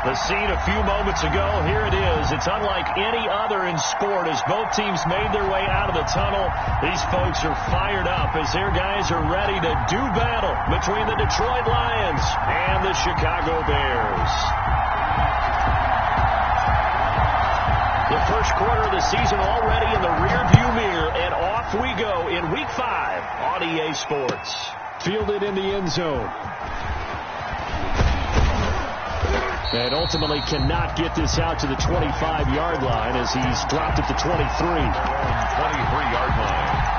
The scene a few moments ago, here it is. It's unlike any other in sport as both teams made their way out of the tunnel. These folks are fired up as their guys are ready to do battle between the Detroit Lions and the Chicago Bears. The first quarter of the season already in the rearview mirror, and off we go in Week 5 on EA Sports. Fielded in the end zone. And ultimately cannot get this out to the 25-yard line as he's dropped at the 23. 23-yard line.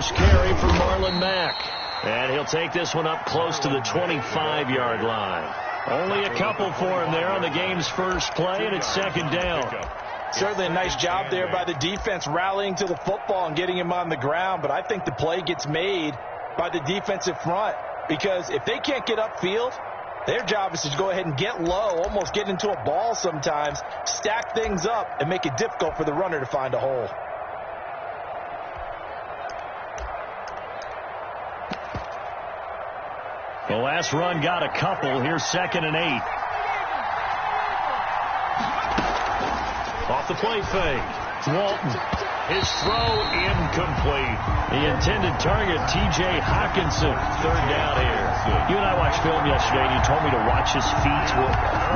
Carry for Marlon Mack. And he'll take this one up close to the 25-yard line. Only a couple for him there on the game's first play, and it's second down. Certainly a nice job there by the defense rallying to the football and getting him on the ground, but I think the play gets made by the defensive front because if they can't get upfield, their job is to go ahead and get low, almost get into a ball sometimes, stack things up, and make it difficult for the runner to find a hole. The last run got a couple. Here's 2nd and 8. Off the play fake. Walton. His throw incomplete. The intended target, T.J. Hawkinson. Third down here. You and I watched film yesterday, and you told me to watch his feet. For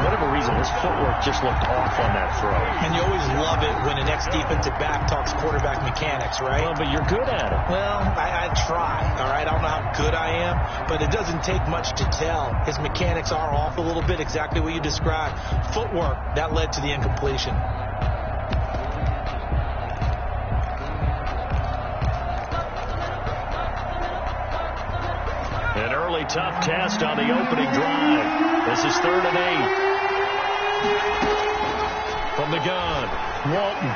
whatever reason, his footwork just looked off on that throw. And you always love it when an ex-defensive back talks quarterback mechanics, right? Well, but you're good at it. Well, I try, all right? I don't know how good I am, but it doesn't take much to tell. His mechanics are off a little bit, exactly what you described. Footwork, that led to the incompletion. An early tough test on the opening drive. This is 3rd and 8. From the gun, Walton.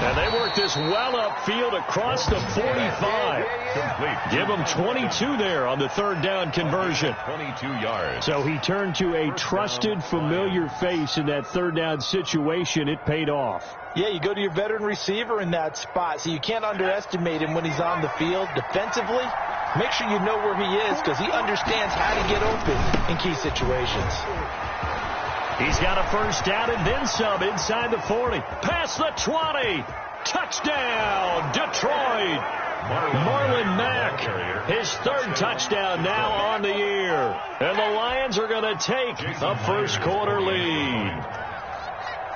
And they work this well upfield across the 45. Complete. Give them 22 there on the 3rd down conversion. 22 yards. So he turned to a trusted, familiar face in that 3rd down situation. It paid off. Yeah, you go to your veteran receiver in that spot, so you can't underestimate him when he's on the field. Defensively, make sure you know where he is because he understands how to get open in key situations. He's got a first down and then some inside the 40. Past the 20. Touchdown, Detroit. Marlon Mack, his 3rd touchdown now on the year. And the Lions are going to take a first quarter lead.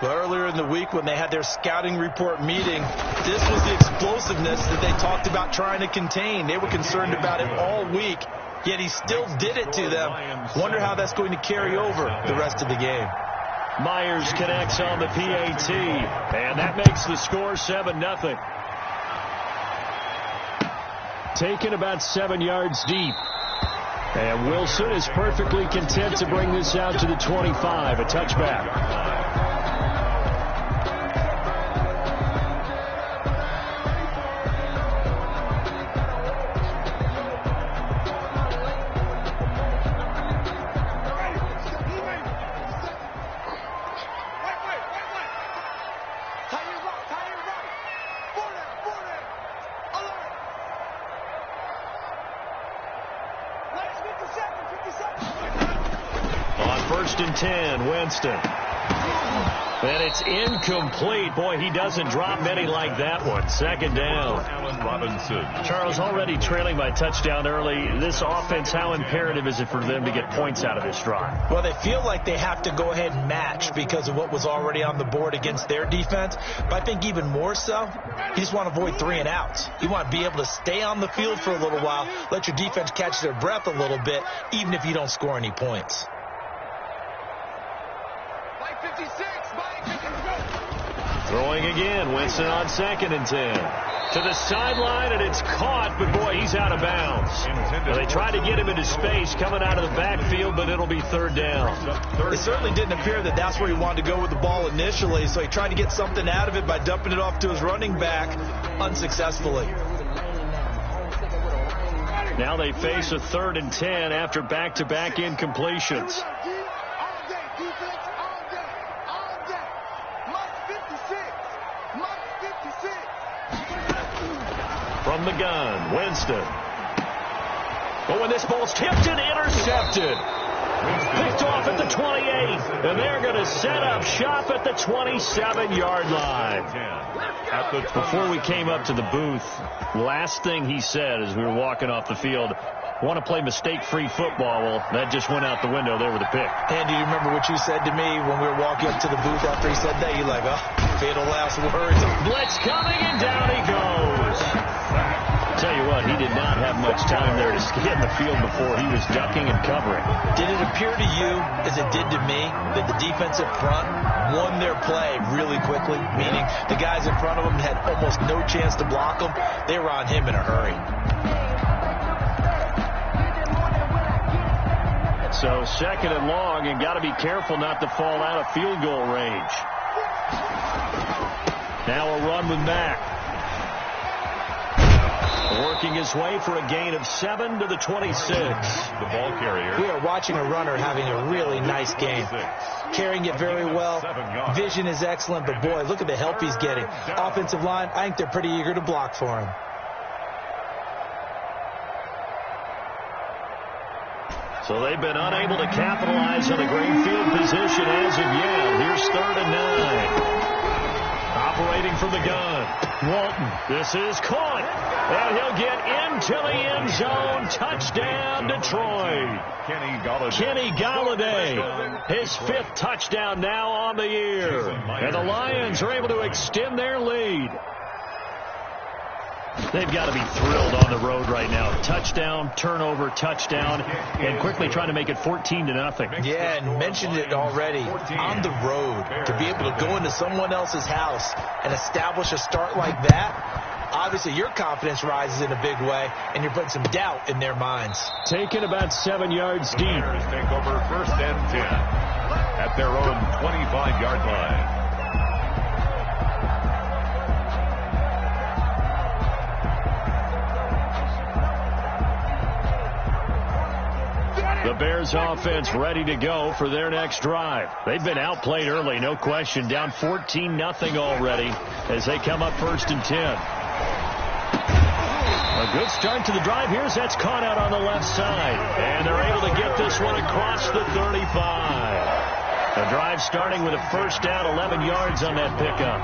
But earlier in the week when they had their scouting report meeting, this was the explosiveness that they talked about trying to contain. They were concerned about it all week, yet he still did it to them. Wonder how that's going to carry over the rest of the game. Myers connects on the PAT, and that makes the score 7-0. Taken about 7 yards deep. And Wilson is perfectly content to bring this out to the 25, a touchback. On 1st and 10, Winston. And it's incomplete. Boy, he doesn't drop many like that one. 2nd down. Allen Robinson. Charles, already trailing by touchdown early. This offense, how imperative is it for them to get points out of this drive? Well, they feel like they have to go ahead and match because of what was already on the board against their defense. But I think even more so, you just want to avoid 3 and outs. You want to be able to stay on the field for a little while, let your defense catch their breath a little bit, even if you don't score any points. Throwing again, Winston on 2nd and 10. To the sideline, and it's caught, but boy, he's out of bounds. Well, they tried to get him into space coming out of the backfield, but it'll be 3rd down. It certainly didn't appear that that's where he wanted to go with the ball initially, so he tried to get something out of it by dumping it off to his running back. unsuccessfully. Now they face a 3rd and 10 after back-to-back incompletions. From the gun, Winston. Oh, and this ball's tipped and intercepted. Picked off at the 28, and they're going to set up shop at the 27-yard line. Before we came up to the booth, last thing he said as we were walking off the field, want to play mistake-free football. Well, that just went out the window there with a pick. And do you remember what you said to me when we were walking up to the booth after he said that? You're like, oh, fatal last words. Blitz coming, and down he goes. Tell you what, he did not have much time there to scan the field before he was ducking and covering. Did it appear to you, as it did to me, that the defensive front won their play really quickly? Meaning the guys in front of him had almost no chance to block him. They were on him in a hurry. So 2nd and long, and got to be careful not to fall out of field goal range. Now a run with Mack. Working his way for a gain of 7 to the 26. The ball carrier. We are watching a runner having a really nice game. Carrying it very well. Vision is excellent, but boy, look at the help he's getting. Offensive line, I think they're pretty eager to block for him. So they've been unable to capitalize on a great field position as of yet. Here's 3rd and 9. Operating from the gun. Walton. This is caught. And he'll get into the end zone. Touchdown, Detroit. Kenny Golladay. His 5th touchdown now on the year. And the Lions are able to extend their lead. They've got to be thrilled on the road right now. Touchdown, turnover, touchdown, and quickly trying to make it 14-0. Yeah, and mentioned it already. On the road, to be able to go into someone else's house and establish a start like that, obviously your confidence rises in a big way, and you're putting some doubt in their minds. Taken about 7 yards deep. Take over 1st and 10 at their own 25-yard line. The Bears offense ready to go for their next drive. They've been outplayed early, no question. Down 14-0 already as they come up 1st and 10. A good start to the drive here as that's caught out on the left side. And they're able to get this one across the 35. The drive starting with a 1st down, 11 yards on that pickup.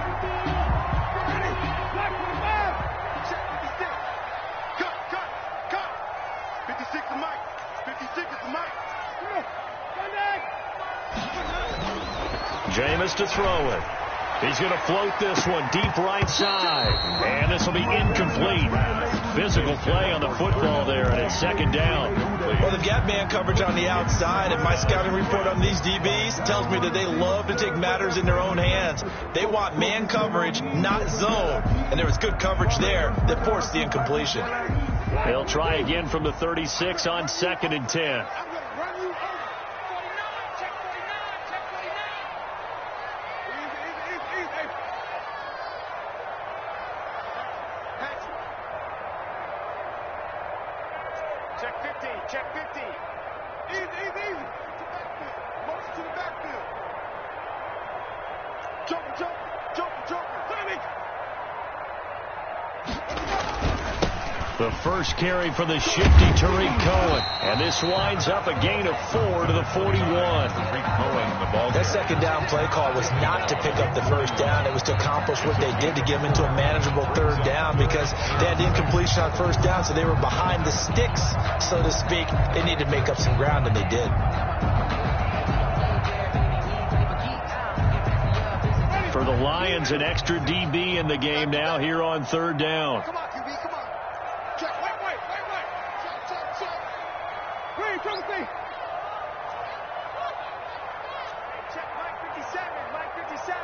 Jameis to throw it. He's going to float this one deep right side. And this will be incomplete. Physical play on the football there, and it's 2nd down. Well, they've got man coverage on the outside, and my scouting report on these DBs tells me that they love to take matters in their own hands. They want man coverage, not zone. And there was good coverage there that forced the incompletion. They'll try again from the 36 on 2nd and 10. Check 50, check 50. Easy, easy. Motion to the backfield. Joker. The first carry for the shifty Tariq Cohen. And this winds up a gain of 4 to the 41. That 2nd down play call was not to pick up the 1st down. It was to accomplish what they did to get them into a manageable 3rd down because they had incompletion on 1st down, so they were behind the sticks, so to speak. They needed to make up some ground, and they did. For the Lions, an extra DB in the game now here on 3rd down. Come on, QB, come on. Check, wait. Check. Green, come see. Check, Mike 57.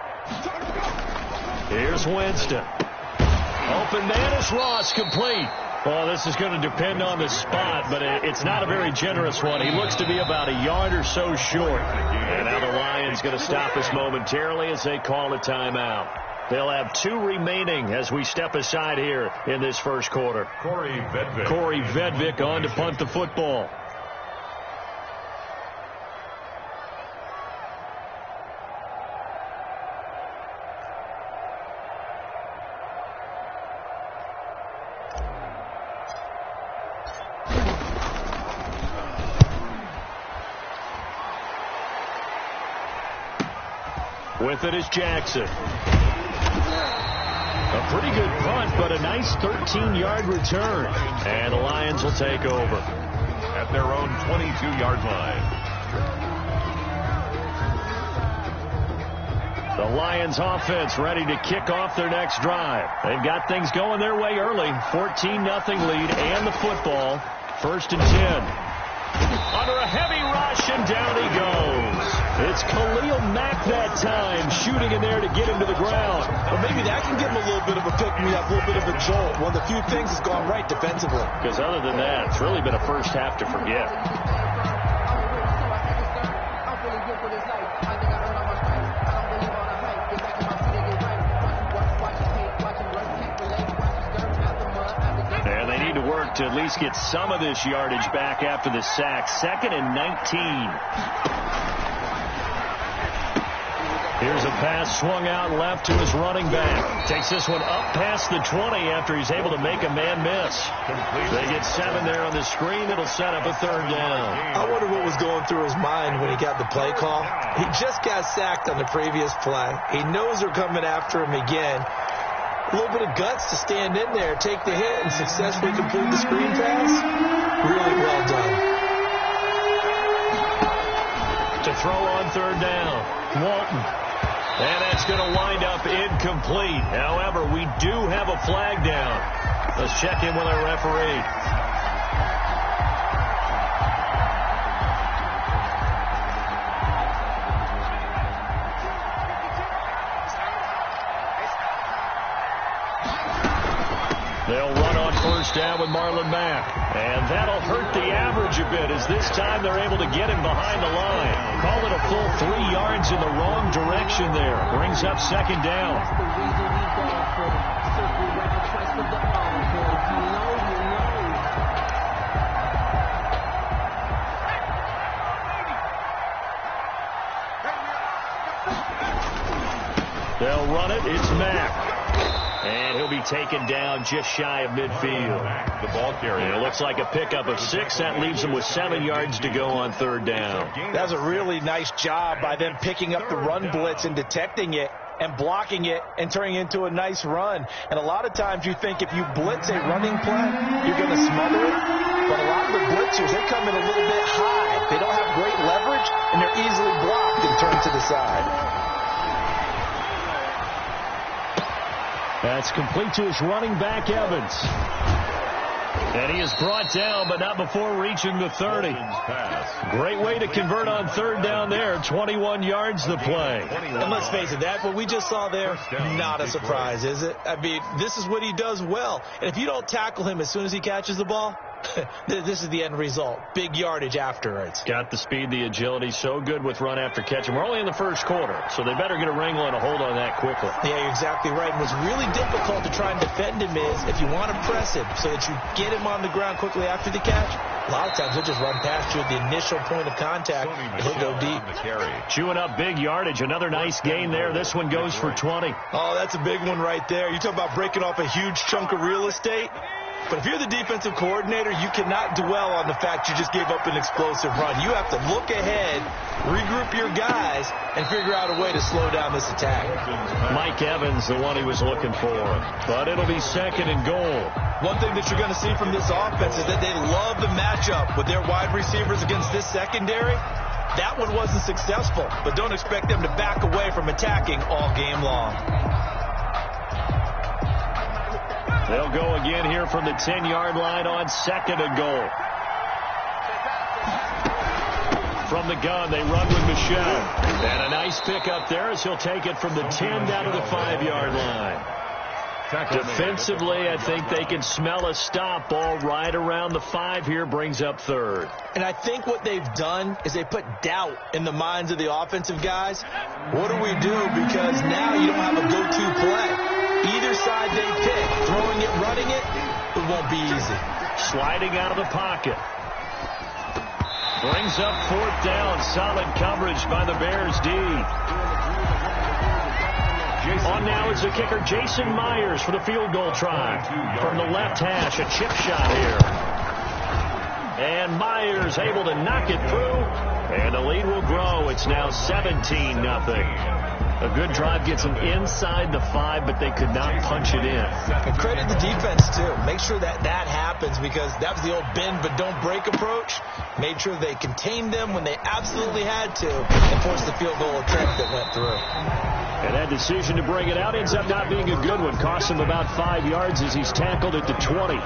Here's Winston. Open man is Ross, complete. Well, this is going to depend on the spot, but it's not a very generous one. He looks to be about a yard or so short. And now the Lions going to stop us momentarily as they call a timeout. They'll have 2 remaining as we step aside here in this first quarter. Corey Vedvik on to punt the football. With it is Jackson. A pretty good punt, but a nice 13-yard return. And the Lions will take over. At their own 22-yard line. The Lions offense ready to kick off their next drive. They've got things going their way early. 14-0 lead and the football. 1st and 10. Under a heavy rush, and down he goes. It's Khalil Mack that time, shooting in there to get him to the ground. Well, maybe that can give him a little bit of a pick-me-up, a little bit of a jolt. One of the few things that's gone right defensively. Because other than that, it's really been a first half to forget. To at least get some of this yardage back after the sack. 2nd and 19. Here's a pass swung out left to his running back. Takes this one up past the 20 after he's able to make a man miss. They get 7 there on the screen. It'll set up a 3rd down. I wonder what was going through his mind when he got the play call. He just got sacked on the previous play. He knows they're coming after him again. A little bit of guts to stand in there, take the hit, and successfully complete the screen pass. Really well done. To throw on 3rd down, Walton. And that's going to wind up incomplete. However, we do have a flag down. Let's check in with our referee. They'll run on 1st down with Marlon Mack. And that'll hurt the average a bit as this time they're able to get him behind the line. Call it a full 3 yards in the wrong direction there. Brings up 2nd down. They'll run it. It's Mack. And he'll be taken down just shy of midfield. The ball carrier. It looks like a pickup of 6. That leaves him with 7 yards to go on 3rd down. That was a really nice job by them picking up the run blitz and detecting it and blocking it and turning it into a nice run. And a lot of times you think if you blitz a running play, you're going to smother it. But a lot of the blitzers, they come in a little bit high. They don't have great leverage, and they're easily blocked and turned to the side. That's complete to his running back, Evans. And he is brought down, but not before reaching the 30. Great way to convert on 3rd down there. 21 yards the play. And let's face it, that what we just saw there, not a surprise, is it? I mean, this is what he does well. And if you don't tackle him as soon as he catches the ball, this is the end result. Big yardage afterwards. Got the speed, the agility, so good with run after catch. And we're only in the first quarter, so they better get a wrangle and a hold on that quickly. Yeah, you're exactly right. And what's really difficult to try and defend him is if you want to press him so that you get him on the ground quickly after the catch, a lot of times he'll just run past you at the initial point of contact, and he'll go deep. Chewing up big yardage. Another nice gain there. This one goes for 20. Oh, that's a big one right there. You talk about breaking off a huge chunk of real estate. But if you're the defensive coordinator, you cannot dwell on the fact you just gave up an explosive run. You have to look ahead, regroup your guys, and figure out a way to slow down this attack. Mike Evans, the one he was looking for. But it'll be 2nd and goal. One thing that you're going to see from this offense is that they love the matchup with their wide receivers against this secondary. That one wasn't successful, but don't expect them to back away from attacking all game long. They'll go again here from the 10-yard line on 2nd and goal. From the gun, they run with Michelle. And a nice pickup there as he'll take it from the 10 down to the 5-yard line. Defensively, I think they can smell a stop. Ball right around the 5 here, brings up third. And I think what they've done is they put doubt in the minds of the offensive guys. What do we do? Because now you don't have a go-to play. Either side they pick, throwing it, running it, it won't be easy. Sliding out of the pocket. Brings up 4th down. Solid coverage by the Bears D. On now is the kicker, Jason Myers, for the field goal try. From the left hash, a chip shot here. And Myers able to knock it through. And the lead will grow. It's now 17-0. A good drive gets them inside the 5, but they could not punch it in. And credit the defense, too. Make sure that happens, because that was the old bend but don't break approach. Made sure they contained them when they absolutely had to and forced the field goal attempt that went through. And that decision to bring it out ends up not being a good one. Costs him about 5 yards as he's tackled at the 20.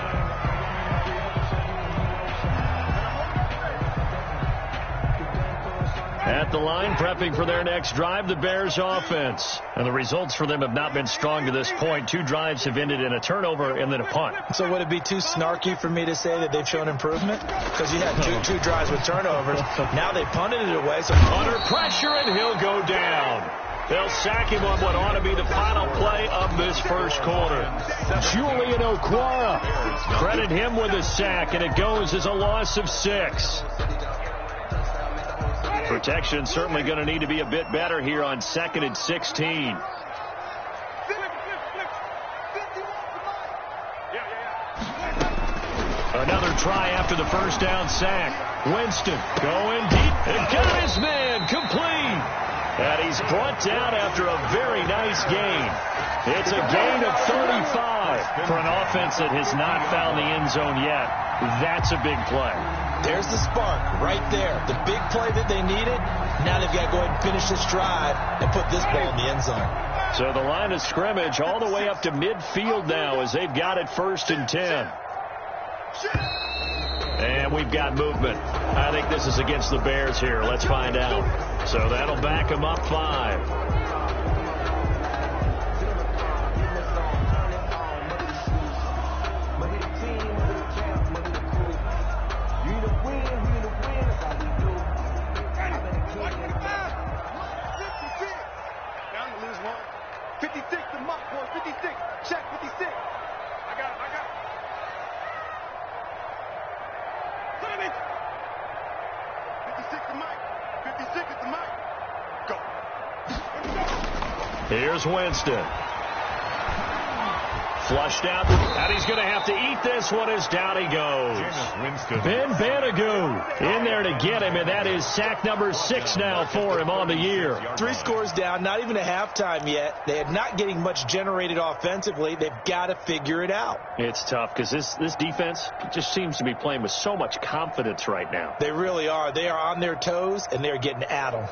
At the line, prepping for their next drive, the Bears offense. And the results for them have not been strong to this point. 2 drives have ended in a turnover and then a punt. So would it be too snarky for me to say that they've shown improvement? Because you had two drives with turnovers. Now they punted it away. So under pressure, and he'll go down. They'll sack him on what ought to be the final play of this first quarter. Julian Okwara. Credit him with a sack, and it goes as a loss of 6. Protection certainly going to need to be a bit better here on 2nd and 16. Another try after the first down sack. Winston going deep and got his man complete. And he's brought down after a very nice gain. It's a gain of 35 for an offense that has not found the end zone yet. That's a big play. There's the spark right there. The big play that they needed. Now they've got to go ahead and finish this drive and put this ball in the end zone. So the line of scrimmage all the way up to midfield now as they've got it 1st and 10. And we've got movement. I think this is against the Bears here. Let's find out. So that'll back them up 5. Here's Winston. Flushed out, and he's going to have to eat this one as down he goes. Ben Banagoo in there to get him, and that is sack number 6 now for him on the year. 3 scores down, not even a halftime yet. They are not getting much generated offensively. They've got to figure it out. It's tough because this defense just seems to be playing with so much confidence right now. They really are. They are on their toes, and they're getting at them.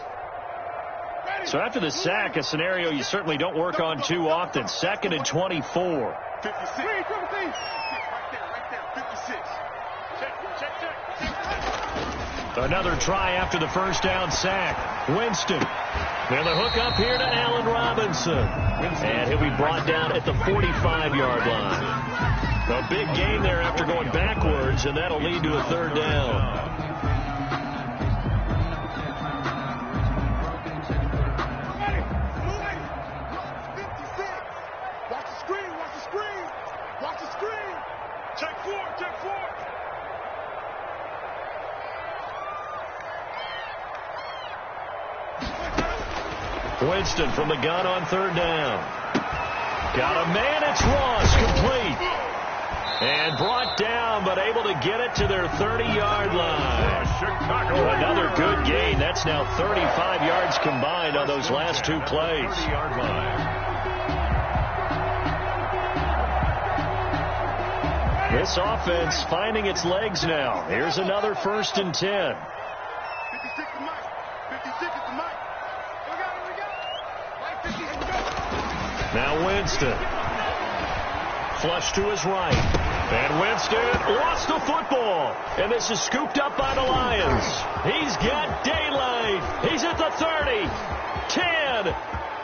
So after the sack, a scenario you certainly don't work on too often. 2nd and 24. 56. Another try after the first down sack. Winston. Then the hook up here to Allen Robinson. And he'll be brought down at the 45-yard line. A big gain there after going backwards, and that'll lead to a 3rd down. Winston from the gun on 3rd down. Got a man, it's Ross, complete. And brought down, but able to get it to their 30-yard line. Another good gain. That's now 35 yards combined on those last 2 plays. This offense finding its legs now. Here's another 1st and 10. 56 to Mike. 56 to Mike. Now Winston. Flush to his right. And Winston lost the football. And this is scooped up by the Lions. He's got daylight. He's at the 30. 10.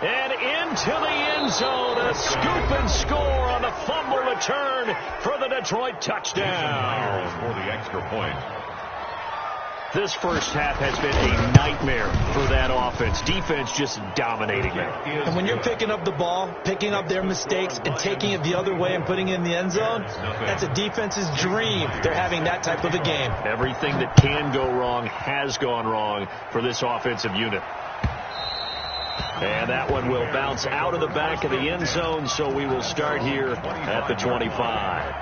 And into the end zone, a scoop and score on the fumble return for the Detroit touchdown. For the extra point. This first half has been a nightmare for that offense. Defense just dominating it. And when you're picking up the ball, picking up their mistakes, and taking it the other way and putting it in the end zone, that's a defense's dream. They're having that type of a game. Everything that can go wrong has gone wrong for this offensive unit. And that one will bounce out of the back of the end zone, so we will start here at the 25.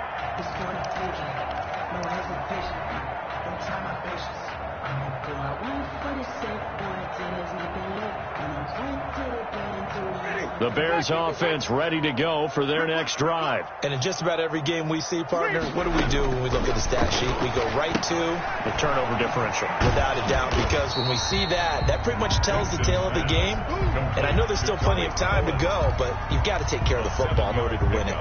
The Bears offense ready to go for their next drive. And in just about every game we see, partner, what do when we look at the stat sheet? We go right to the turnover differential. Without a doubt, because when we see that, that pretty much tells the tale of the game. And I know there's still plenty of time to go, but you've got to take care of the football in order to win it.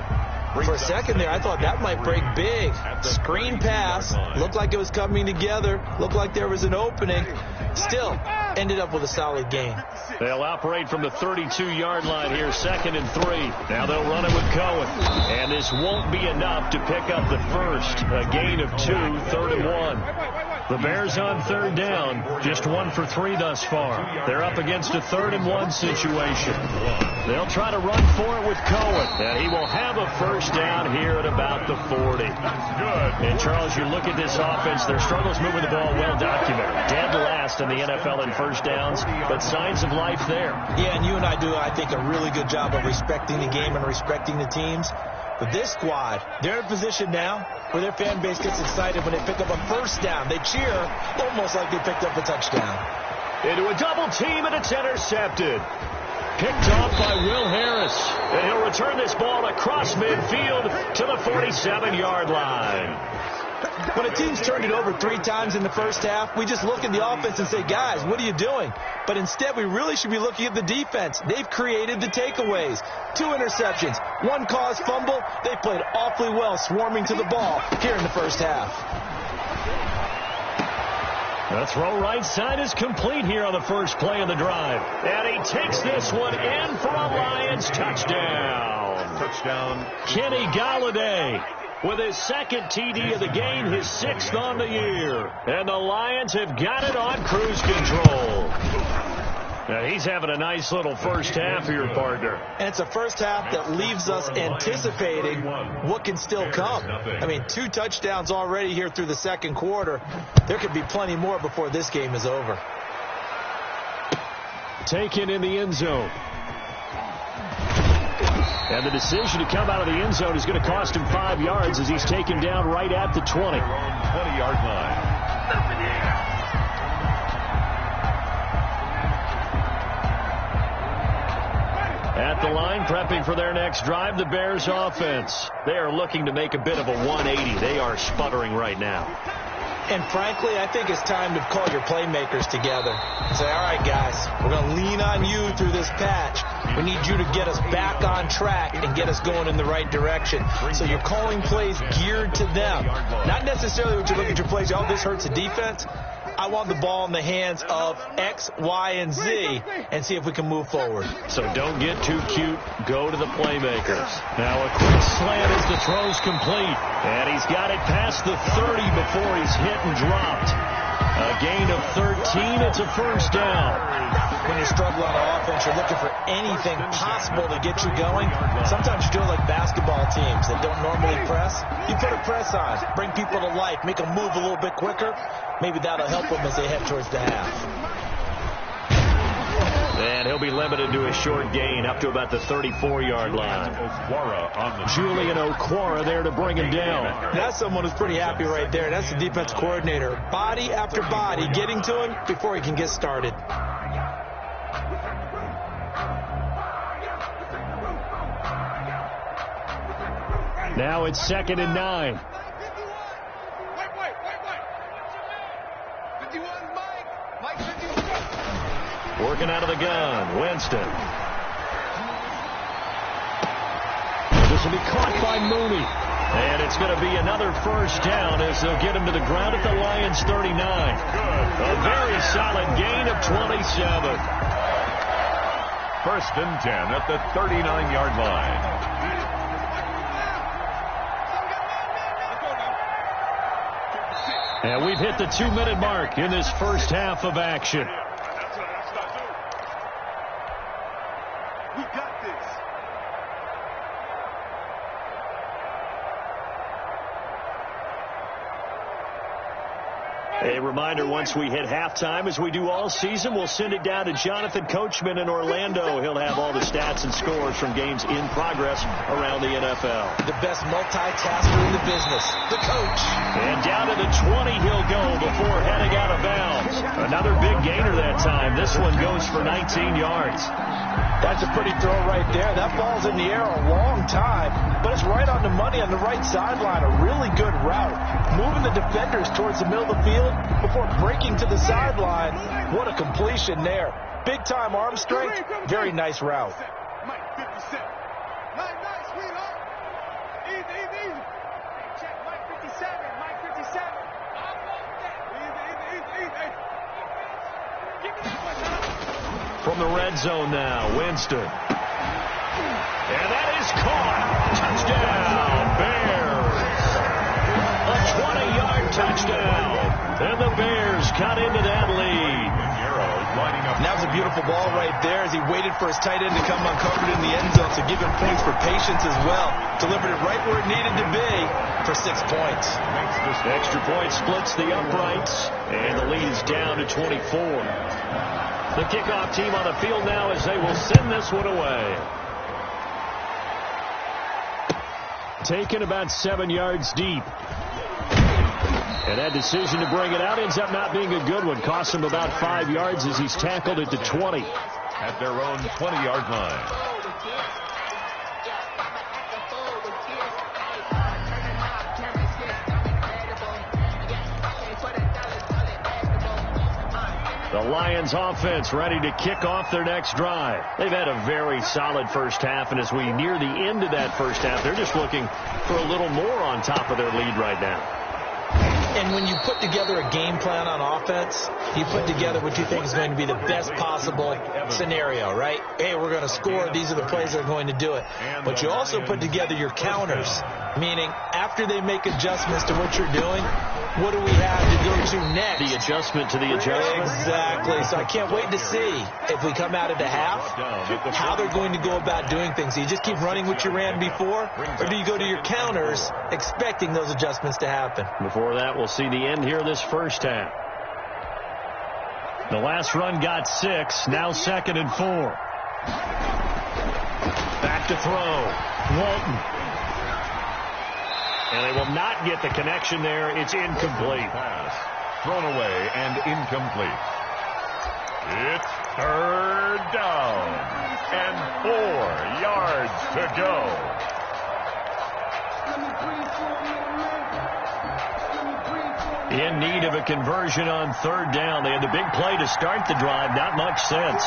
For a second there, I thought that might break big. Screen pass, looked like it was coming together, looked like there was an opening. Still, ended up with a solid game. They'll operate from the 32-yard line here, 2nd and 3. Now they'll run it with Cohen. And this won't be enough to pick up the first. A gain of 2, 3rd and 1. The Bears on 3rd down, just 1 for 3 thus far. They're up against a 3rd and 1 situation. They'll try to run for it with Cohen, and he will have a first down here at about the 40. And Charles, you look at this offense, their struggles moving the ball well documented. Dead last in the NFL in first downs, but signs of life there. Yeah, and you and I do, I think, a really good job of respecting the game and respecting the teams. But this squad, they're in a position now where their fan base gets excited when they pick up a first down. They cheer almost like they picked up a touchdown. Into a double team, and it's intercepted. Picked off by Will Harris. And he'll return this ball across midfield to the 47-yard line. When a team's turned it over 3 times in the first half, we just look at the offense and say, guys, what are you doing? But instead, we really should be looking at the defense. They've created the takeaways. 2 interceptions, 1 caused fumble. They played awfully well swarming to the ball here in the first half. The throw right side is complete here on the first play of the drive. And he takes this one in for a Lions touchdown. Touchdown. Kenny Golladay with his 2nd TD of the game, his 6th on the year. And the Lions have got it on cruise control. Now he's having a nice little first half here, partner. And it's a first half that leaves us anticipating what can still come. I mean, 2 touchdowns already here through the 2nd quarter. There could be plenty more before this game is over. Taken in the end zone. And the decision to come out of the end zone is going to cost him 5 yards as he's taken down right at the 20. 20-yard line. At the line, prepping for their next drive, the Bears offense. They are looking to make a bit of a 180. They are sputtering right now. And frankly, I think it's time to call your playmakers together and say, all right, guys, we're going to lean on you through this patch. We need you to get us back on track and get us going in the right direction. So you're calling plays geared to them. Not necessarily when you look at your plays, oh, this hurts the defense. I want the ball in the hands of X, Y, and Z and see if we can move forward. So don't get too cute. Go to the playmakers. Now a quick slant as the throw's complete. And he's got it past the 30 before he's hit and dropped. A gain of 13. It's a first down. When you struggle on offense, you're looking for anything possible to get you going. Sometimes you do it like basketball teams that don't normally press. You put a press on, bring people to life, make them move a little bit quicker. Maybe that'll help them as they head towards the half. And he'll be limited to a short gain up to about the 34-yard line. Julian Okwara there to bring him down. That's someone who's pretty happy right there. That's the defense coordinator. Body after body getting to him before he can get started. Now it's 2nd and 9. Working out of the gun, Winston. This will be caught by Mooney. And it's going to be another first down as they'll get him to the ground at the Lions 39. A very solid gain of 27. First and 10 at the 39-yard line. And we've hit the 2-minute mark in this first half of action. We got this. A reminder, once we hit halftime, as we do all season, we'll send it down to Jonathan Coachman in Orlando. He'll have all the stats and scores from games in progress around the NFL. The best multitasker in the business, the coach. And down to the 20 he'll go before heading out of bounds. Another big gainer that time. This one goes for 19 yards. That's a pretty throw right there. That ball's in the air a long time, but it's right on the money on the right sideline. A really good route. Moving the defenders towards the middle of the field before breaking to the sideline. What a completion there. Big-time arm strength. Very nice route. Mike 57. Nice, sweetheart. Easy. Check Mike 57. Mike 57. Easy. Give me that one, huh? From the red zone now, Winston. And that is caught. Touchdown, Bears. A 20-yard touchdown. And the Bears cut into that lead. And that was a beautiful ball right there as he waited for his tight end to come uncovered in the end zone, so give him points for patience as well. Delivered it right where it needed to be for 6 points. Extra point splits the uprights, and the lead is down to 24. The kickoff team on the field now as they will send this one away. Taken about 7 yards deep. And that decision to bring it out ends up not being a good one. Cost him about 5 yards as he's tackled at the 20. At their own 20-yard line. The Lions offense ready to kick off their next drive. They've had a very solid first half, and as we near the end of that first half, they're just looking for a little more on top of their lead right now. And when you put together a game plan on offense, you put together what you think is going to be the best possible scenario, right? Hey, we're going to score. These are the plays that are going to do it. But you also put together your counters, meaning after they make adjustments to what you're doing, what do we have to go to next? The adjustment to the adjustment. Exactly. So I can't wait to see if we come out of the half, how they're going to go about doing things. Do you just keep running what you ran before, or do you go to your counters expecting those adjustments to happen? Before that, we'll see the end here of this first half. The last run got 6, now 2nd and 4. Back to throw. Walton. And they will not get the connection there. It's incomplete. Pass thrown away and incomplete. It's third down and 4 yards to go. In need of a conversion on third down. They had the big play to start the drive. Not much sense.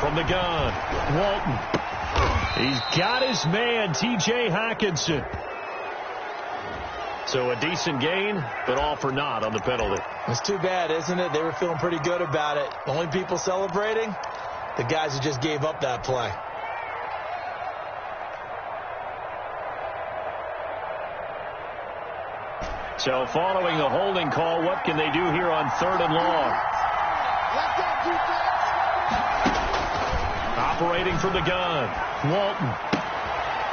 From the gun, Walton. He's got his man, T.J. Hockenson. So a decent gain, but all for naught on the penalty. It's too bad, isn't it? They were feeling pretty good about it. The only people celebrating, the guys who just gave up that play. So following the holding call, what can they do here on 3rd and long? Operating from the gun, Walton.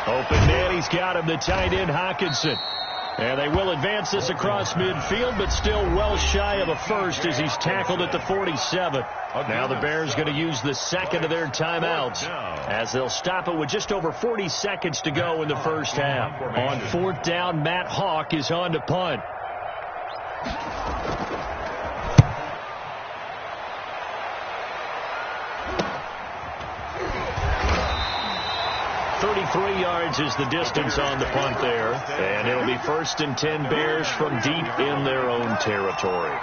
Open man, he's got him, the tight end Hockenson. And they will advance this across midfield, but still well shy of a first as he's tackled at the 47. Now the Bears going to use the second of their timeouts as they'll stop it with just over 40 seconds to go in the first half. On 4th down, Matt Hawk is on to punt. 33 yards is the distance on the punt there. And it'll be 1st and 10 Bears from deep in their own territory.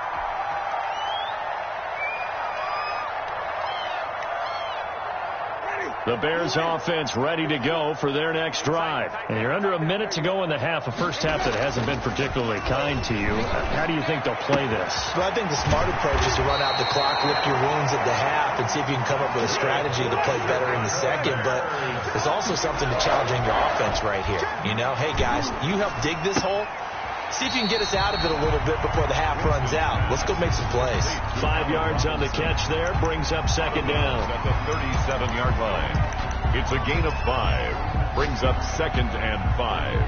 The Bears offense ready to go for their next drive. And you're under a minute to go in the half, a first half that hasn't been particularly kind to you. How do you think they'll play this? Well, I think the smart approach is to run out the clock, lick your wounds at the half, and see if you can come up with a strategy to play better in the second. But there's also something to challenging your offense right here. You know, hey, guys, you help dig this hole. See if you can get us out of it a little bit before the half runs out. Let's go make some plays. 5 yards on the catch there. Brings up second down. At the 37-yard line. It's a gain of 5. Brings up 2nd and 5.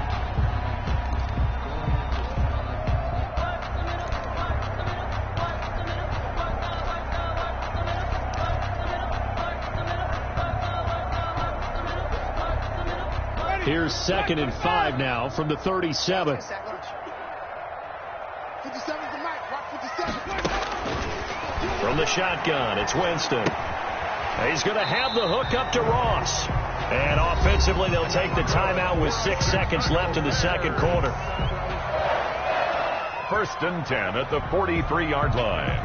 Here's 2nd and 5 now from the 37. From the shotgun, it's Winston. He's going to have the hook up to Ross. And offensively, they'll take the timeout with 6 seconds left in the second quarter. 1st and 10 at the 43-yard line.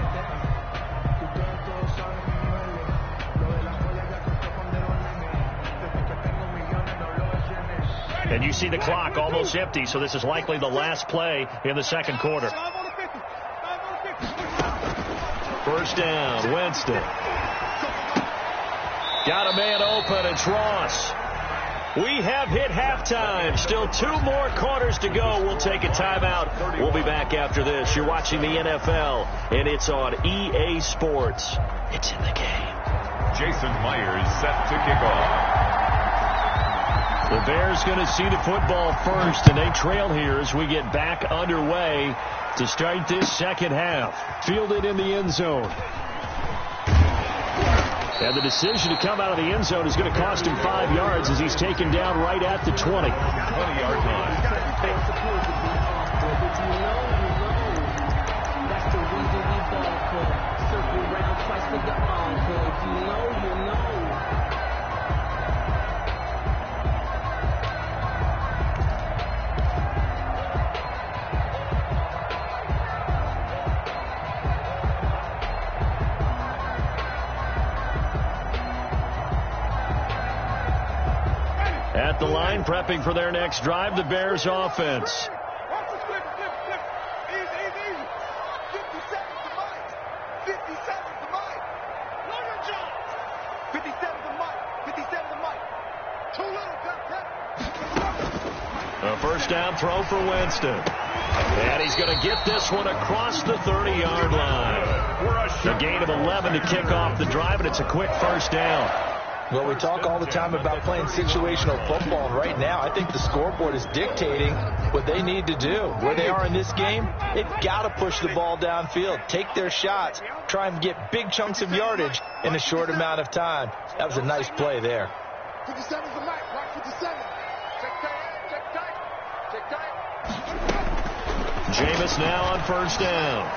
And you see the clock almost empty, so this is likely the last play in the second quarter. 1st down, Winston. Got a man open, it's Ross. We have hit halftime. Still 2 more quarters to go. We'll take a timeout. We'll be back after this. You're watching the NFL, and it's on EA Sports. It's in the game. Jason Myers set to kick off. The Bears going to see the football first, and they trail here as we get back underway to start this second half. Fielded in the end zone. And the decision to come out of the end zone is going to cost him 5 yards as he's taken down right at the 20. 20-yard line. At the line, prepping for their next drive, the Bears offense. A first down throw for Winston. And he's going to get this one across the 30-yard line. A gain of 11 to kick off the drive, and it's a quick first down. Well, we talk all the time about playing situational football, and right now I think the scoreboard is dictating what they need to do. Where they are in this game, they've got to push the ball downfield, take their shots, try and get big chunks of yardage in a short amount of time. That was a nice play there. 57 is the mic, right 57. Check tight. Jameis now on first down.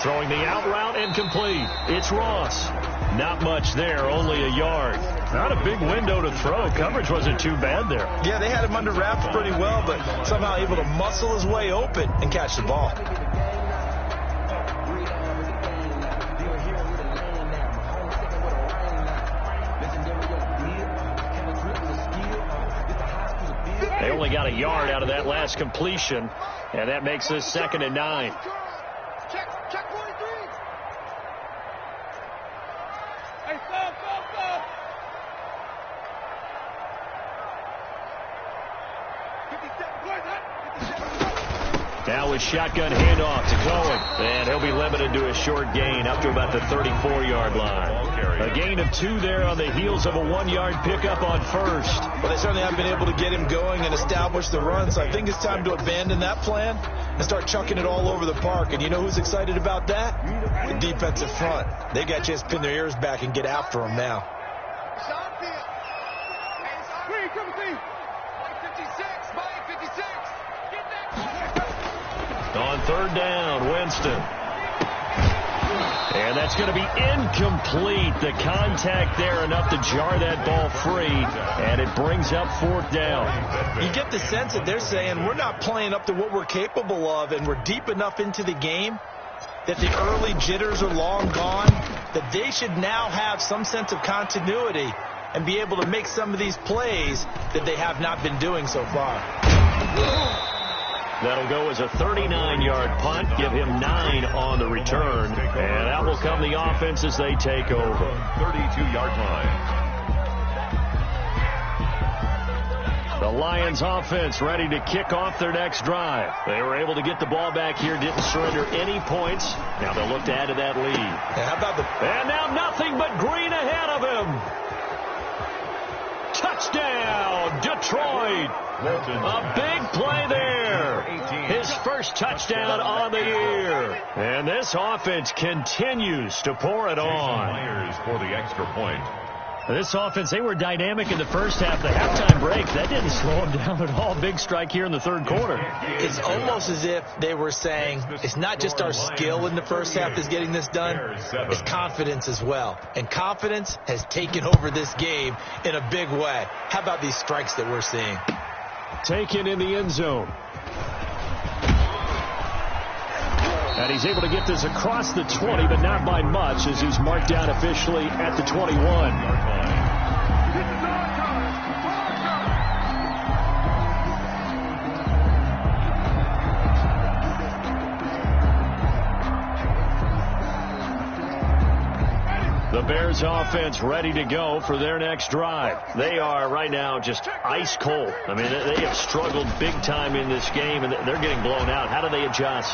Throwing the out route incomplete. It's Ross. Not much there, only a yard. Not a big window to throw. Coverage wasn't too bad there. Yeah, they had him under wraps pretty well, but somehow able to muscle his way open and catch the ball. They only got a yard out of that last completion, and that makes this 2nd and 9. Check 43. Hey, stop. Now with shotgun handoff to Cohen, and he'll be limited to a short gain up to about the 34-yard line. A gain of 2 there on the heels of a 1-yard pickup on first. Well, they certainly haven't been able to get him going and establish the run, so I think it's time to abandon that plan and start chucking it all over the park. And you know who's excited about that? The defensive front. They got to just pin their ears back and get after him now. On 3rd down, Winston. And that's going to be incomplete. The contact there enough to jar that ball free, and it brings up 4th down. You get the sense that they're saying we're not playing up to what we're capable of, and we're deep enough into the game that the early jitters are long gone. that they should now have some sense of continuity and be able to make some of these plays that they have not been doing so far. That'll go as a 39-yard punt, give him 9 on the return, and that will come the offense as they take over. 32-yard line. The Lions offense ready to kick off their next drive. They were able to get the ball back here, didn't surrender any points. Now they'll look to add to that lead. And now nothing but green ahead of him. Touchdown, Detroit. A big play there. His first touchdown on the year. And this offense continues to pour it on. Myers for the extra point. This offense, they were dynamic in the first half. The halftime break, that didn't slow them down at all. Big strike here in the third quarter. It's almost as if they were saying, it's not just our skill in the first half that's getting this done, it's confidence as well. And confidence has taken over this game in a big way. How about these strikes that we're seeing? Taken in the end zone. And he's able to get this across the 20, but not by much, as he's marked down officially at the 21. The Bears offense ready to go for their next drive. They are right now just ice cold. I mean, they have struggled big time in this game, and they're getting blown out. How do they adjust?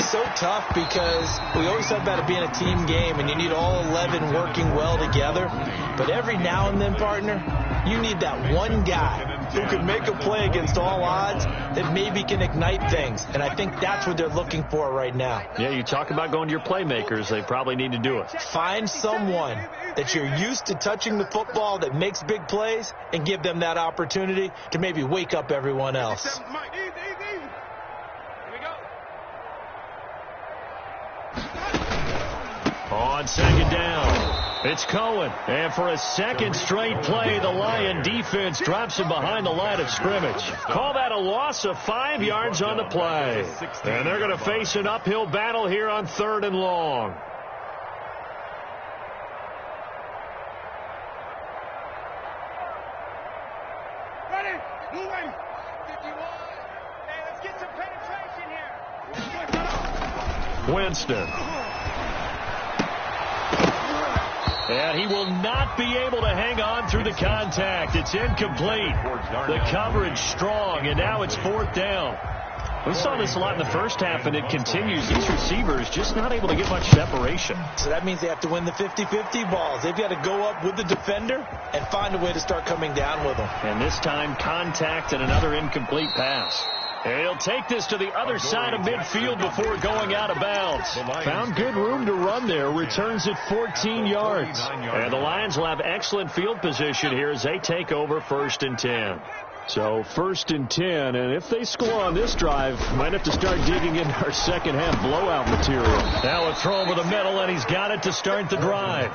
So tough, because we always talk about it being a team game and you need all 11 working well together. But every now and then, partner, you need that one guy who can make a play against all odds that maybe can ignite things. And I think that's what they're looking for right now. Yeah, you talk about going to your playmakers. They probably need to do it. Find someone that you're used to touching the football that makes big plays and give them that opportunity to maybe wake up everyone else. On second down, it's Cohen. And for a second straight play, the Lion defense drops him behind the line of scrimmage. Call that a loss of 5 yards on the play. And they're going to face an uphill battle here on 3rd and long. Ready? Moving. 51. Hey, let's get some penetration here. Winston. And he will not be able to hang on through the contact. It's incomplete. The coverage strong, and now it's 4th down. We saw this a lot in the first half, and it continues. These receivers just not able to get much separation. So that means they have to win the 50-50 balls. They've got to go up with the defender and find a way to start coming down with them. And this time, contact and another incomplete pass. And he'll take this to the other side of midfield before going out of bounds. Found good room to run there. Returns at 14 yards. And the Lions will have excellent field position here as they take over 1st and 10. So 1st and 10, and if they score on this drive, might have to start digging into our second half blowout material. Now a throw over the middle, and he's got it to start the drive.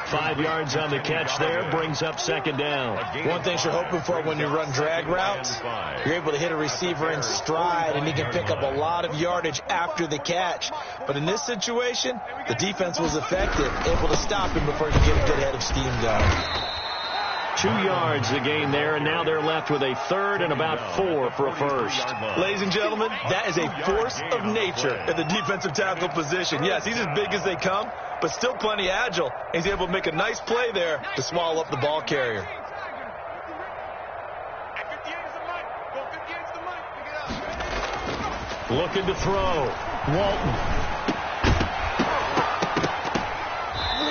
5 yards on the catch there, brings up 2nd down. One thing you're hoping for when you run drag routes, you're able to hit a receiver in stride, and he can pick up a lot of yardage after the catch. But in this situation, the defense was effective, able to stop him before he could get a good head of steam going. 2 yards the gain there, and now they're left with a 3rd and about 4 for a first. Ladies and gentlemen, that is a force of nature at the defensive tackle position. Yes, he's as big as they come, but still plenty agile. He's able to make a nice play there to swallow up the ball carrier. Looking to throw. Walton.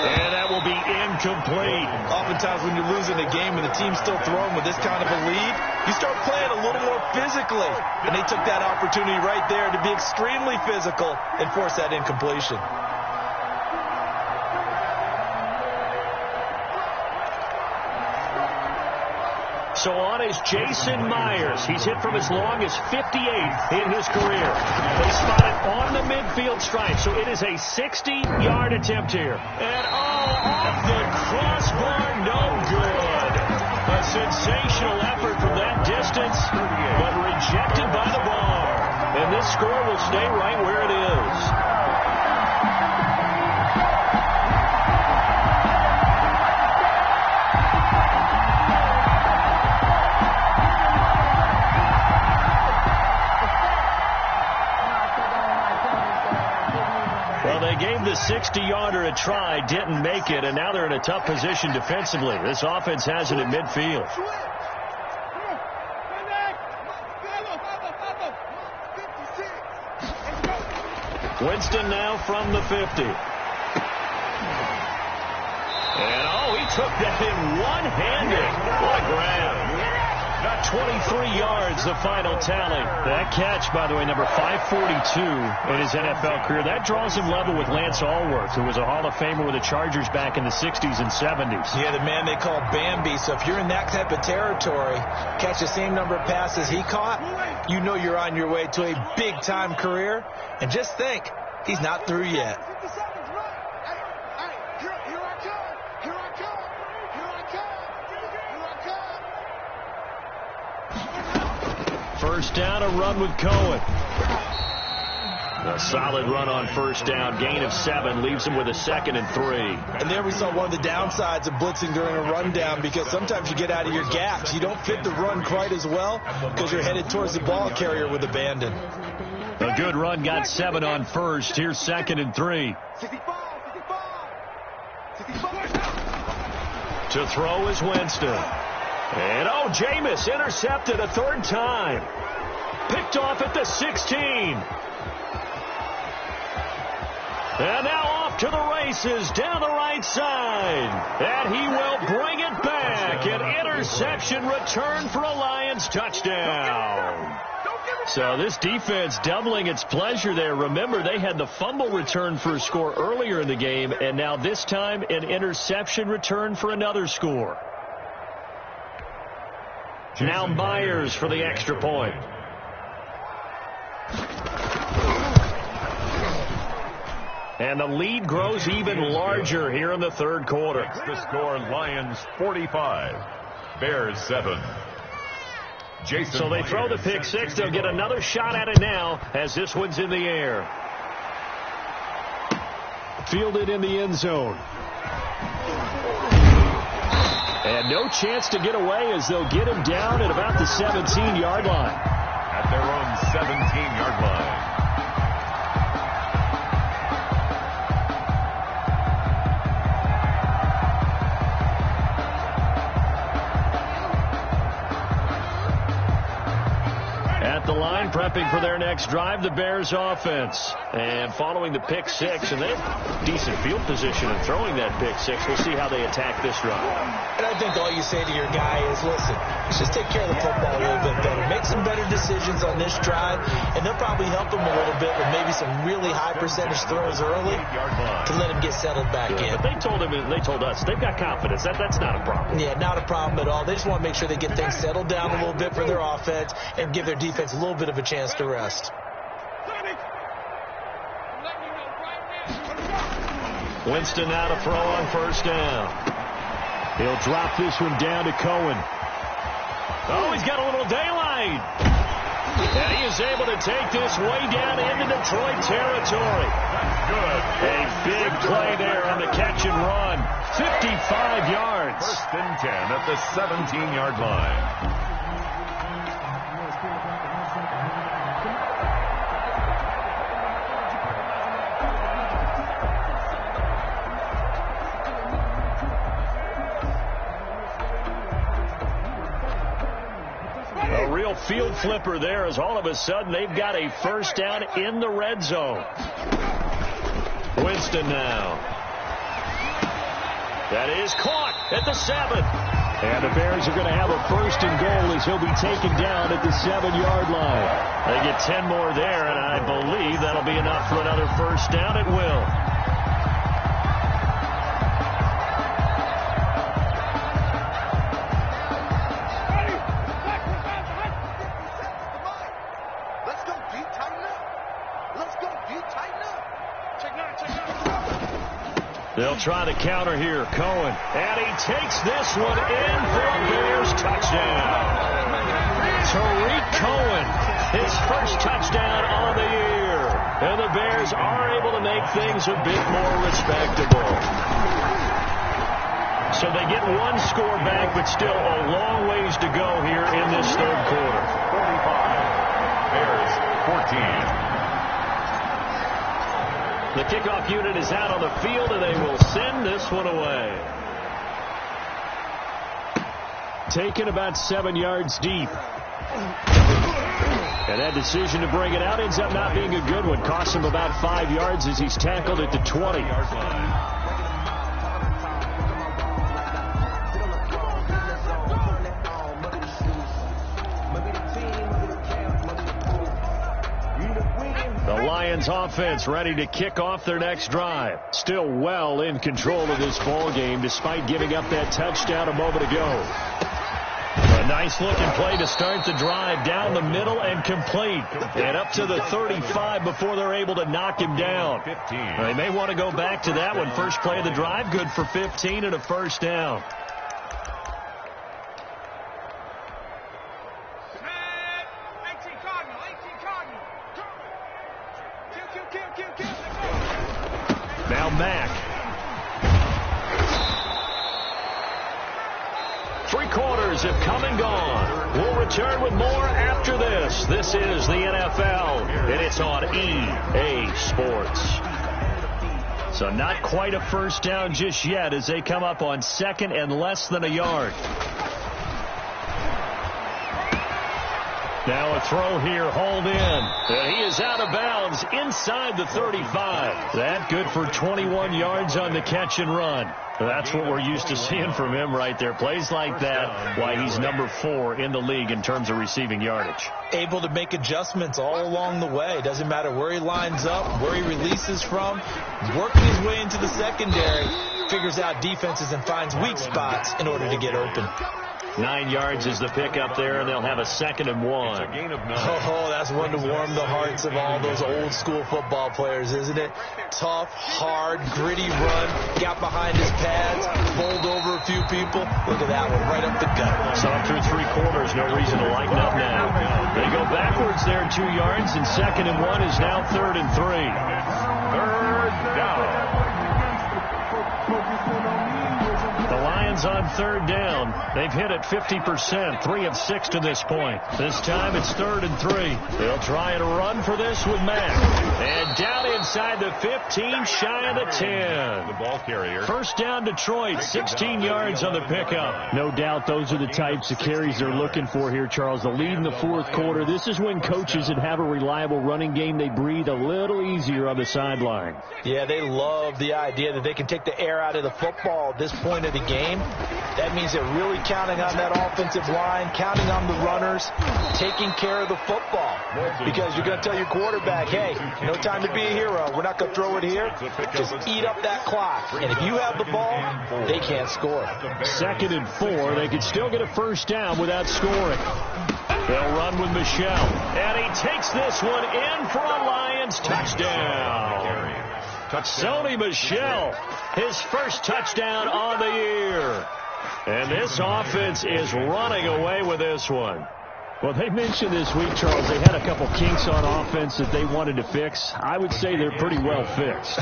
And that will be incomplete. Oftentimes when you're losing a game and the team's still throwing with this kind of a lead, you start playing a little more physically. And they took that opportunity right there to be extremely physical and force that incompletion. So on is Jason Myers. He's hit from as long as 58 in his career. They spot it on the midfield stripe, so it is a 60-yard attempt here. And off the crossbar, no good. A sensational effort from that distance, but rejected by the bar. And this score will stay right where it is. 60-yarder a try, didn't make it, and now they're in a tough position defensively. This offense has it at midfield. Winston now from the 50. And, he took that in one-handed. What a grab. Got 23 yards, the final tally. That catch, by the way, number 542 in his NFL career. That draws him level with Lance Allworth, who was a Hall of Famer with the Chargers back in the 60s and 70s. Yeah, the man they call Bambi. So if you're in that type of territory, catch the same number of passes he caught, you know you're on your way to a big-time career. And just think, he's not through yet. First down, a run with Cohen. A solid run on first down. Gain of 7 leaves him with a 2nd and 3. And there we saw one of the downsides of blitzing during a rundown, because sometimes you get out of your gaps. You don't fit the run quite as well because you're headed towards the ball carrier with abandon. A good run got 7 on first. Here's 2nd and 3. To throw is Winston. And, Jameis intercepted a 3rd time. Picked off at the 16. And now off to the races down the right side. And he will bring it back. An interception return for a Lions touchdown. So this defense doubling its pleasure there. Remember, they had the fumble return for a score earlier in the game, and now this time an interception return for another score. Now Myers for the extra point. And the lead grows even larger here in the 3rd quarter. Makes the score Lions 45, Bears 7. So they throw the pick 6. They'll get another shot at it now as this one's in the air. Fielded in the end zone. And no chance to get away as they'll get him down at about the 17-yard line. At their own 17-yard line. At the line, prepping for their next drive, the Bears offense. And following the pick 6, and they have decent field position in throwing that pick 6. We'll see how they attack this drive. And I think all you say to your guy is, listen, let's just take care of the football a little bit better. Make some better decisions on this drive, and they'll probably help him a little bit with maybe some really high percentage throws early to let him get settled back in. But they told us, they've got confidence. That's not a problem. Yeah, not a problem at all. They just want to make sure they get things settled down a little bit for their offense and give their defense a little bit of a chance to rest. Winston now to throw on first down. He'll drop this one down to Cohen. He's got a little daylight. And he is able to take this way down into Detroit territory. Good. A big play there on the catch and run. 55 yards. 1st and 10 at the 17-yard line. A real field flipper there as all of a sudden they've got a first down in the red zone. Winston now. That is caught at the 7. And the Bears are going to have a 1st and goal as he'll be taken down at the 7-yard line. They get 10 more there, and I believe that'll be enough for another first down. It will. They'll try the counter here. Cohen. And he takes this one in for a Bears touchdown. Tariq Cohen, his first touchdown on the year. And the Bears are able to make things a bit more respectable. So they get one score back, but still a long ways to go here in this 3rd quarter. 45. Bears 14. The kickoff unit is out on the field, and they will send this one away. Taken about 7 yards deep. And that decision to bring it out ends up not being a good one. Costs him about 5 yards as he's tackled at the 20-yard line. The Lions offense ready to kick off their next drive. Still well in control of this ball game despite giving up that touchdown a moment ago. A nice looking play to start the drive down the middle and complete. And up to the 35 before they're able to knock him down. They may want to go back to that one. First play of the drive, good for 15 and a first down. Now Mack. 3 quarters have come and gone. We'll return with more after this. This is the NFL, and it's on EA Sports. So not quite a first down just yet as they come up on second and less than a yard. Now a throw here, hauled in. And he is out of bounds inside the 35. That good for 21 yards on the catch and run. That's what we're used to seeing from him right there. Plays like that, why he's number 4 in the league in terms of receiving yardage. Able to make adjustments all along the way. Doesn't matter where he lines up, where he releases from. Working his way into the secondary. Figures out defenses and finds weak spots in order to get open. 9 yards is the pickup there, and they'll have a 2nd and 1. It's a gain of 9. Oh, that's one to warm the hearts of all those old school football players, isn't it? Tough, hard, gritty run. Got behind his pads, bowled over a few people. Look at that one, right up the gut. Saw through 3 quarters, no reason to lighten up now. They go backwards there 2 yards, and 2nd and 1 is now 3rd and 3. 3rd down. The Lions on 3rd down. They've hit it 50%, 3 of 6 to this point. This time it's 3rd and 3. They'll try and run for this with Mack. And down inside the 15, shy of the 10. The ball carrier. First down Detroit, 16 yards on the pickup. No doubt those are the types of carries they're looking for here, Charles. The lead in the 4th quarter. This is when coaches that have a reliable running game, they breathe a little easier on the sideline. Yeah, they love the idea that they can take the air out of the football at this point of the game. That means they're really counting on that offensive line, counting on the runners, taking care of the football. Because you're going to tell your quarterback, hey, no time to be a hero. We're not going to throw it here. Just eat up that clock. And if you have the ball, they can't score. 2nd and 4. They could still get a first down without scoring. They'll run with Michel. And he takes this one in for a Lions touchdown. Sony Michel, his first touchdown on the year. And this offense is running away with this one. Well, they mentioned this week, Charles, they had a couple kinks on offense that they wanted to fix. I would say they're pretty well fixed.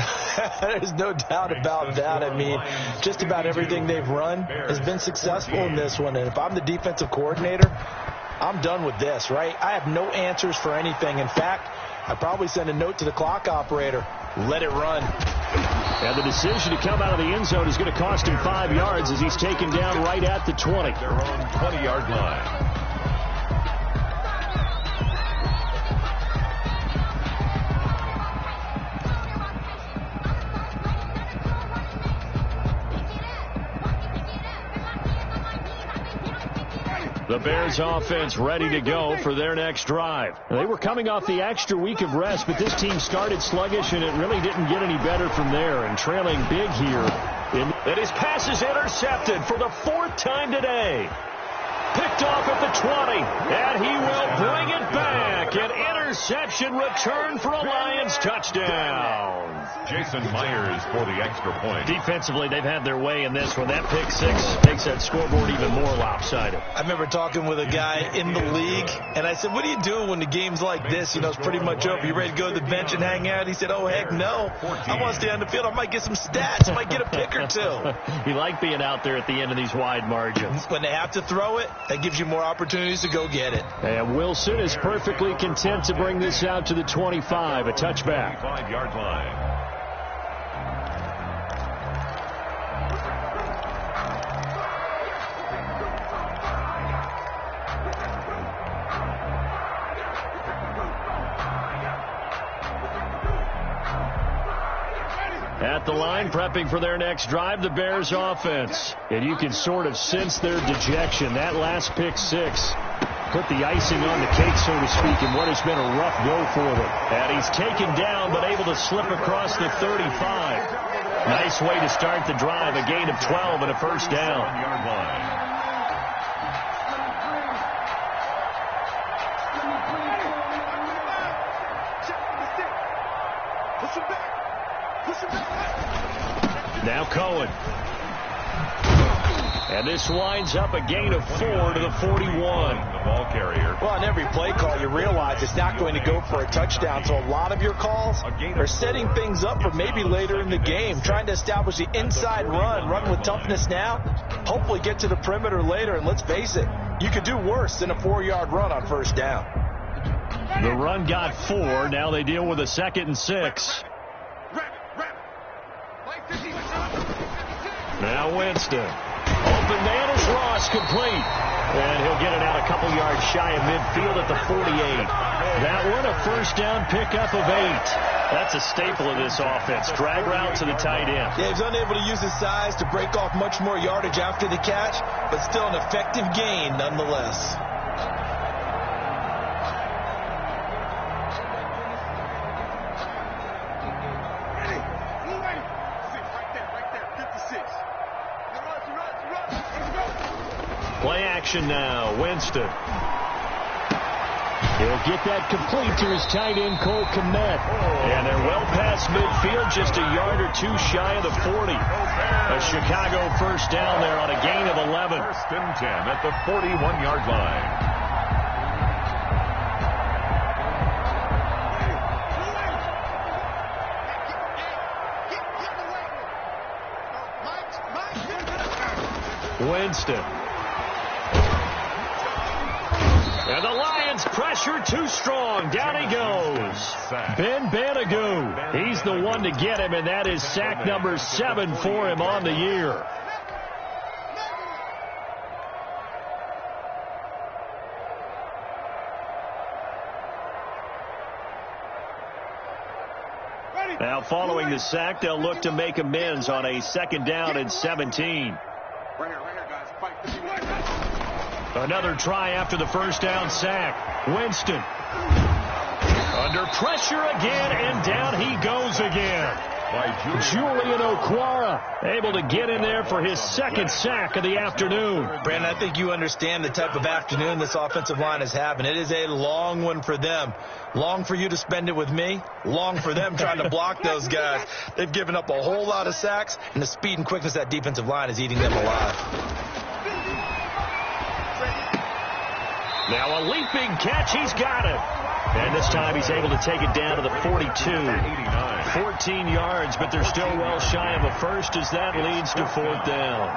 There's no doubt about that. I mean, just about everything they've run has been successful in this one. And if I'm the defensive coordinator, I'm done with this, right? I have no answers for anything. In fact, I'd probably send a note to the clock operator. Let it run. And the decision to come out of the end zone is going to cost him 5 yards as he's taken down right at the 20. Their own 20-yard line. The Bears offense ready to go for their next drive. They were coming off the extra week of rest, but this team started sluggish, and it really didn't get any better from there. And trailing big here. And his pass is intercepted for the 4th time today. Picked off at the 20, and he will bring it back. An interception return for a Lions touchdown. Jason Myers for the extra point. Defensively, they've had their way in this one. That pick 6 makes that scoreboard even more lopsided. I remember talking with a guy in the league, and I said, what do you do when the game's like this? You know, it's pretty much over. You ready to go to the bench and hang out? He said, oh, heck no. I want to stay on the field. I might get some stats. I might get a pick or 2. You like being out there at the end of these wide margins. When they have to throw it, that gives you more opportunities to go get it. And Wilson is perfectly content to bring this out to the 25, a touchback. 5-yard line. At the line, prepping for their next drive, the Bears offense. And you can sort of sense their dejection. That last pick six put the icing on the cake, so to speak, in what has been a rough go for them. And he's taken down, but able to slip across the 35. Nice way to start the drive, a gain of 12 and a first down. Now Cohen. And this winds up a gain of 4 to the 41. The ball carrier. Well, on every play call, you realize it's not going to go for a touchdown. So a lot of your calls are setting things up for maybe later in the game, trying to establish the inside run with toughness now, hopefully get to the perimeter later. And let's face it, you could do worse than a 4-yard run on first down. The run got 4. Now they deal with a 2nd and 6. Now Winston. Open man is Ross, complete. And he'll get it out a couple yards shy of midfield at the 48. That one, a first down pickup of 8. That's a staple of this offense. Drag route to the tight end. Yeah, he's unable to use his size to break off much more yardage after the catch, but still an effective gain nonetheless. Play action now. Winston. He'll get that complete to his tight end, Cole Kmet. And they're well past midfield, just a yard or two shy of the 40. A Chicago first down there on a gain of 11. First and 10 at the 41-yard line. Winston. And the Lions pressure too strong. Down he goes. Ben Banagou. He's the one to get him, and that is sack number 7 for him on the year. Now following the sack, they'll look to make amends on a 2nd down and 17. Right here, guys. Fight. Another try after the first down sack. Winston. Under pressure again, and down he goes again. Julian Okwara able to get in there for his 2nd sack of the afternoon. Brandon, I think you understand the type of afternoon this offensive line is having. It is a long one for them. Long for you to spend it with me. Long for them trying to block those guys. They've given up a whole lot of sacks, and the speed and quickness of that defensive line is eating them alive. Now a leaping catch. He's got it. And this time he's able to take it down to the 42. 14 yards, but they're still well shy of a first as that leads to 4th down.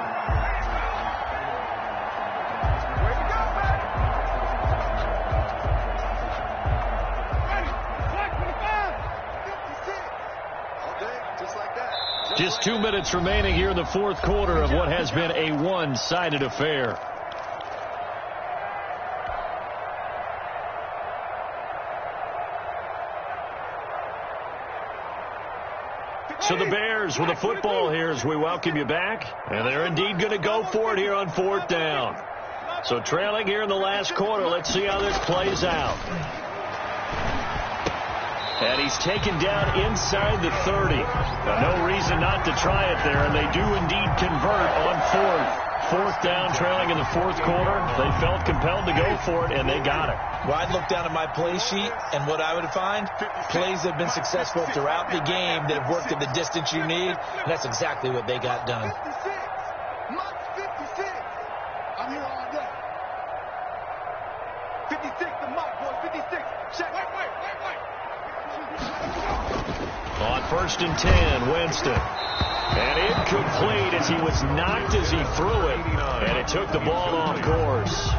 Just 2 minutes remaining here in the 4th quarter of what has been a one-sided affair. So the Bears with the football here as we welcome you back. And they're indeed going to go for it here on 4th down. So trailing here in the last quarter. Let's see how this plays out. And he's taken down inside the 30. No reason not to try it there. And they do indeed convert on 4th. 4th down, trailing in the 4th quarter. They felt compelled to go for it, and they got it. Well, I'd look down at my play sheet, and what I would find, plays have been successful throughout the game that have worked at the distance you need, and that's exactly what they got done. 56. I'm here all day. 56, the Mike, boys, 56. Check. Wait. On 1st and 10, Winston. And incomplete as he was knocked as he threw it. And it took the ball off course.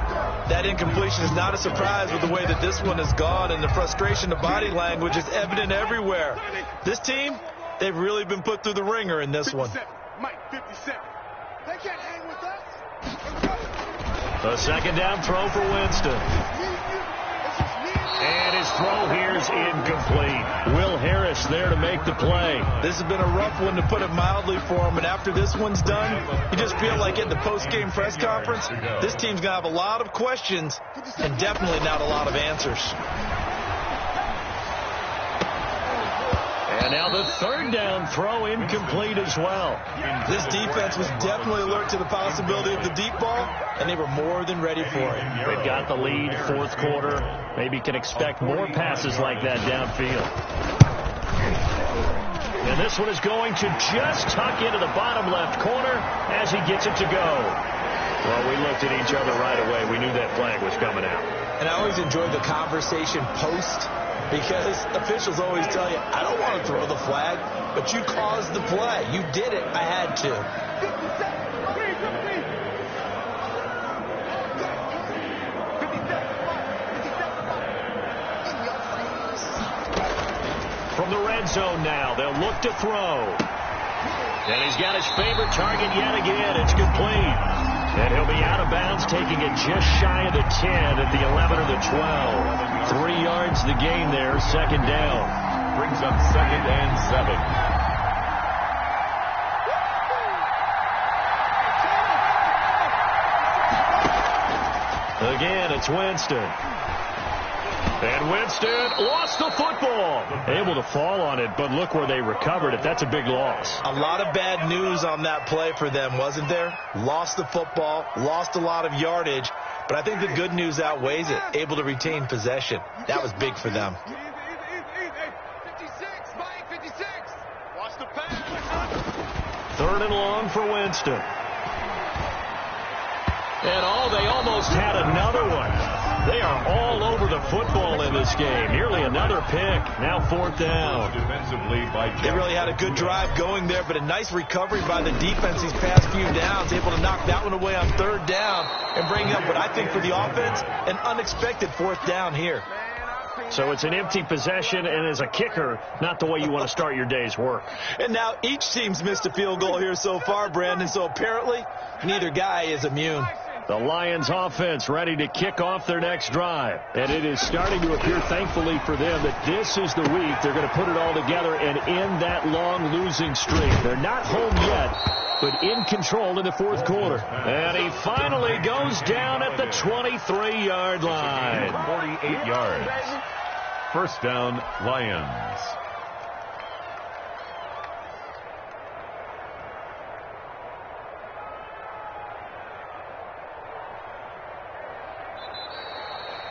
That incompletion is not a surprise with the way that this one has gone, and the frustration of body language is evident everywhere. This team, they've really been put through the ringer in this one. Mike, 57. They can't hang with us. A 2nd down throw for Winston. It's just me and you. And his throw here's incomplete. Will Harris there to make the play. This has been a rough one, to put it mildly, for him. And after this one's done, you just feel like at the post-game press conference, this team's going to have a lot of questions and definitely not a lot of answers. And now the third down throw incomplete as well. This defense was definitely alert to the possibility of the deep ball, and they were more than ready for it. They've got the lead, fourth quarter. Maybe can expect more passes like that downfield. And this one is going to just tuck into the bottom left corner as he gets it to go. Well, we looked at each other right away. We knew that flag was coming out. And I always enjoy the conversation post, because officials always tell you, I don't want to throw the flag, but you caused the play. You did it. I had to. From the red zone now, they'll look to throw. And he's got his favorite target yet again. It's complete. And he'll be out of bounds, taking it just shy of the 10 at the 11 or the 12. 3 yards the gain there, second down. Brings up 2nd and 7. Again, it's Winston. And Winston lost the football. Able to fall on it, but look where they recovered it. That's a big loss. A lot of bad news on that play for them, wasn't there? Lost the football, lost a lot of yardage, but I think the good news outweighs it. Able to retain possession. That was big for them. 56, Mike, 56. Watch the pass. 3rd and long for Winston. And they almost had another one. They are all over the football in this game. Nearly another pick. Now 4th down. Defensively by They really had a good drive going there, but a nice recovery by the defense these past few downs. Able to knock that one away on 3rd down and bring up what I think for the offense, an unexpected 4th down here. So it's an empty possession, and as a kicker, not the way you want to start your day's work. And now each team's missed a field goal here so far, Brandon, so apparently neither guy is immune. The Lions offense ready to kick off their next drive. And it is starting to appear, thankfully for them, that this is the week they're going to put it all together and end that long losing streak. They're not home yet, but in control in the 4th quarter. And he finally goes down at the 23-yard line. 48 yards. 1st down, Lions.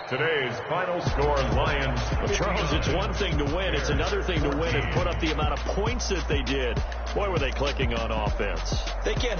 Today's final score, Lions. Well, Charles, it's one thing to win. It's another thing to win and put up the amount of points that they did. Boy, were they clicking on offense. They can't